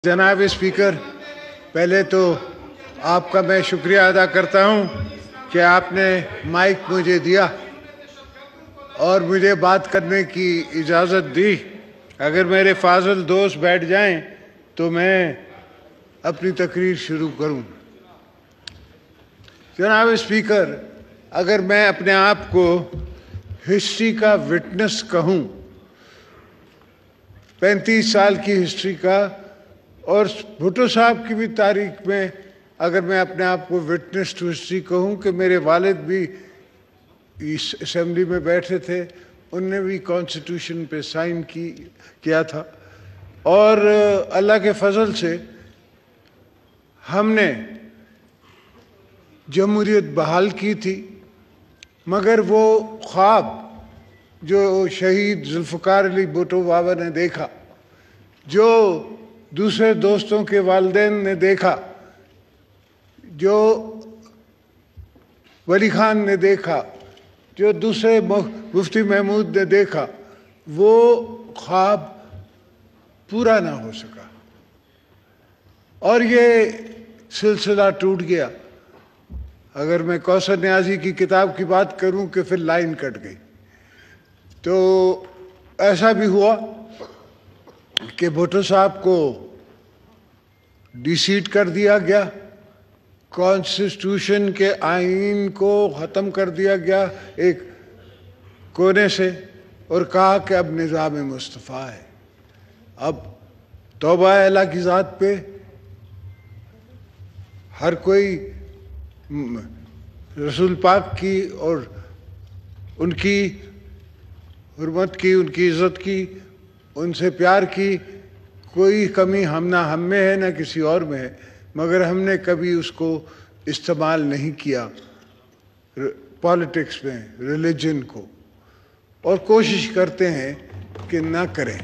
जनाब स्पीकर, पहले तो आपका मैं शुक्रिया अदा करता हूं कि आपने माइक मुझे दिया और मुझे बात करने की इजाज़त दी। अगर मेरे फाजिल दोस्त बैठ जाएं तो मैं अपनी तकरीर शुरू करूं। जनाब स्पीकर, अगर मैं अपने आप को हिस्ट्री का विटनेस कहूं, 35 साल की हिस्ट्री का, और भुट्टो साहब की भी तारीख में अगर मैं अपने आप को विटनेस टू हिस्ट्री कहूँ कि मेरे वालिद भी इस असेंबली में बैठे थे, उनने भी कॉन्स्टिट्यूशन पे साइन किया था और अल्लाह के फजल से हमने जमहूरियत बहाल की थी। मगर वो ख्वाब जो शहीद जुल्फ़िकार अली भुट्टो बाबा ने देखा, जो दूसरे दोस्तों के वालिदैन ने देखा, जो वली खान ने देखा, जो दूसरे मुफ्ती महमूद ने देखा, वो ख्वाब पूरा ना हो सका और ये सिलसिला टूट गया। अगर मैं कौसर न्याज़ी की किताब की बात करूं कि फिर लाइन कट गई, तो ऐसा भी हुआ कि भुट्टो साहब को डिसीट कर दिया गया, कॉन्स्टिट्यूशन के आइन को ख़त्म कर दिया गया एक कोने से और कहा कि अब निज़ाम मुस्तफ़ा है। अब तौबा अल्लाह की ज़ात पे हर कोई रसूल पाक की और उनकी हुर्मत की, उनकी इज़्ज़त की, उनसे प्यार की कोई कमी हम में है ना किसी और में है, मगर हमने कभी उसको इस्तेमाल नहीं किया पॉलिटिक्स में, रिलीजन को, और कोशिश करते हैं कि ना करें।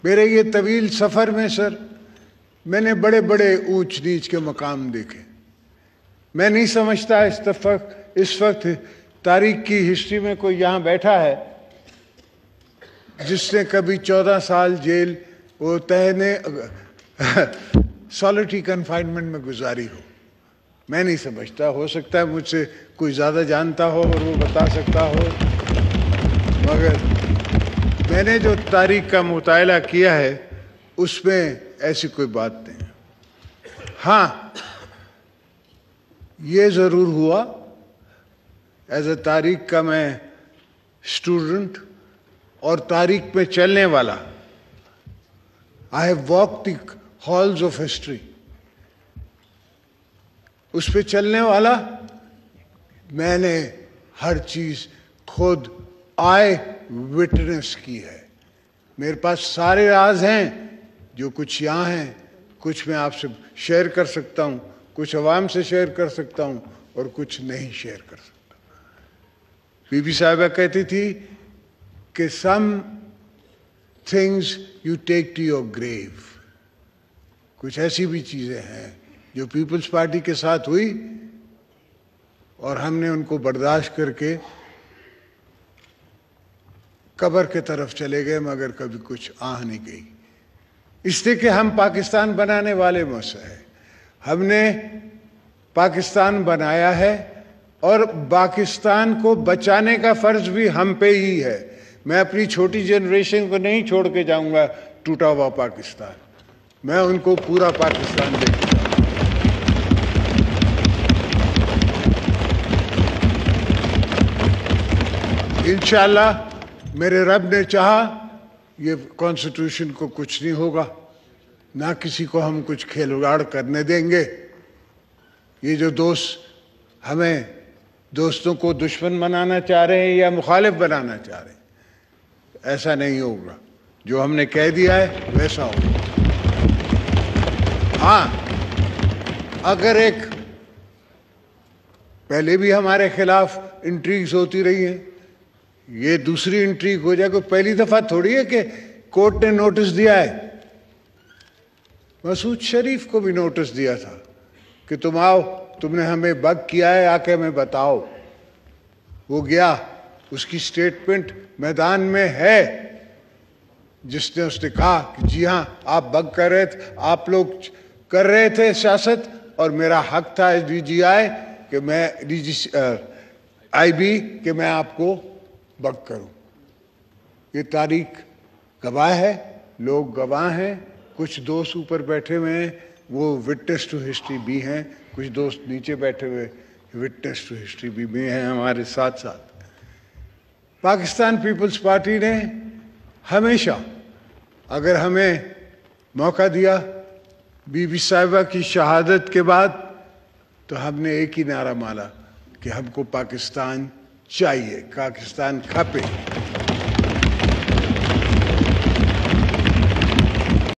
मेरे ये तवील सफ़र में सर मैंने बड़े बड़े ऊंच नीच के मकाम देखे। मैं नहीं समझता इस वक्त तारीख की हिस्ट्री में कोई यहाँ बैठा है जिसने कभी 14 साल जेल वो तहने सॉलिटरी कन्फाइनमेंट में गुजारी हो। मैं नहीं समझता, हो सकता है मुझसे कोई ज़्यादा जानता हो और वो बता सकता हो, मगर मैंने जो तारीख का मुताला किया है उसमें ऐसी कोई बात नहीं। हाँ, ये ज़रूर हुआ, एज ए तारीख का मैं स्टूडेंट और तारीख में चलने वाला, I have walked the halls of history, उस पे चलने वाला मैंने हर चीज़ खुद आई विटनेस की है। मेरे पास सारे राज हैं, जो कुछ यहाँ हैं, कुछ मैं आपसे शेयर कर सकता हूँ, कुछ अवाम से शेयर कर सकता हूँ और कुछ नहीं शेयर कर सकता। बीबी साहिबा कहती थी कि some things you take to your grave. कुछ ऐसी भी चीज़ें हैं जो पीपल्स पार्टी के साथ हुई और हमने उनको बर्दाश्त करके कब्र के तरफ चले गए, मगर कभी कुछ आह नहीं गई। इसलिए कि हम पाकिस्तान बनाने वाले मौसे हैं, हमने पाकिस्तान बनाया है और पाकिस्तान को बचाने का फ़र्ज़ भी हम पे ही है। मैं अपनी छोटी जनरेशन को नहीं छोड़ के जाऊंगा टूटा हुआ पाकिस्तान, मैं उनको पूरा पाकिस्तान देके जाऊंगा। इंशाअल्लाह मेरे रब ने चाहा ये कॉन्स्टिट्यूशन को कुछ नहीं होगा, ना किसी को हम कुछ खिलवाड़ करने देंगे। ये जो दोस्त हमें दोस्तों को दुश्मन बनाना चाह रहे हैं या मुखालिफ बनाना चाह रहे हैं, ऐसा नहीं होगा। जो हमने कह दिया है वैसा होगा। हाँ, अगर एक पहले भी हमारे खिलाफ इंट्रीग्स होती रही हैं, ये दूसरी इंट्रीग हो जाए। कोई पहली दफा थोड़ी है कि कोर्ट ने नोटिस दिया है। मसूद शरीफ को भी नोटिस दिया था कि तुम आओ, तुमने हमें बग किया है, आके हमें बताओ। वो गया, اس کی سٹیٹمنٹ میدان میں ہے، جس نے کہا کہ جی ہاں آپ بگ کر رہے تھے، آپ لوگ کر رہے تھے سیاست، اور میرا حق تھا ڈی جی آئی کہ میں آئی بی کہ میں آپ کو بگ کروں۔ یہ تاریخ گواہ ہے، لوگ گواہ ہیں، کچھ دوست اوپر بیٹھے ہوئے ہیں وہ وٹنس ٹو ہسٹری بھی ہیں، کچھ دوست نیچے بیٹھے ہوئے وٹنس ٹو ہسٹری بھی ہیں ہمارے ساتھ ساتھ۔ پاکستان پیپلز پارٹی نے ہمیشہ اگر ہمیں موقع دیا بی بی صاحبہ کی شہادت کے بعد تو ہم نے ایک ہی نعرہ مارا کہ ہم کو پاکستان چاہیے، پاکستان کھپے۔